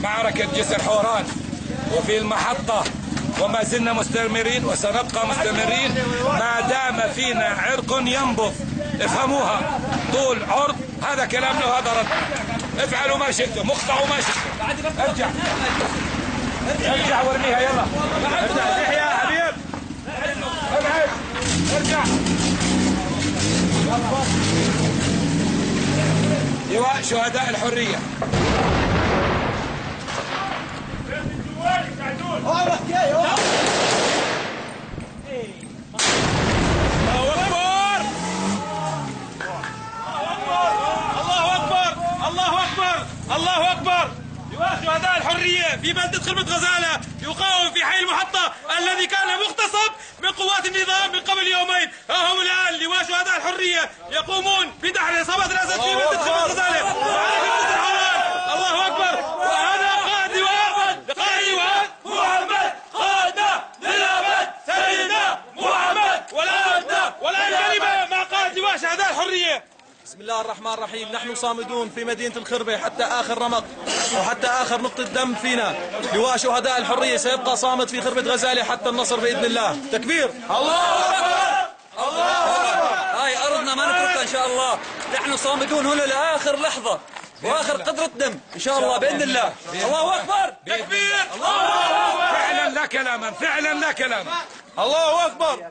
معركة جسر حوران وفي المحطة، وما زلنا مستمرين وسنبقى مستمرين ما دام فينا عرق ينبض. افهموها، طول عرض هذا كلامنا وهذا رد. افعلوا ما شئتم، اقطعوا ما شئتم. ارجع ارجع وارميها، يلا ارجع يا حبيب، ابعد ارجع. لواء شهداء الحرية. الله أكبر! لواء شهداء الحرية في بلدة خربة غزالة يقاوم في حي المحطة الذي كان مغتصب من قوات النظام من قبل يومين. ها هم الآن لواء شهداء الحرية يقومون بدحر عصابة الأسد في بلدة خربة غزالة. الله أكبر! وهذا قائد لواء محمد، قائدنا للأبد سيدنا محمد. والآن كلمة مع قائد لواء شهداء الحرية. بسم الله الرحمن الرحيم. نحن صامدون في مدينة الخربة حتى آخر رمق وحتى آخر نقطة دم فينا. لواء شهداء الحرية سيبقى صامت في خربة غزالة حتى النصر بإذن الله. تكبير! الله أكبر! الله أكبر! هاي أرضنا ما نتركها إن شاء الله. نحن صامدون هنا لآخر لحظة وآخر قطرة دم إن شاء الله بإذن الله. الله أكبر! تكبير! الله أكبر! فعلا لا كلاما، فعلا لا كلاما. الله أكبر!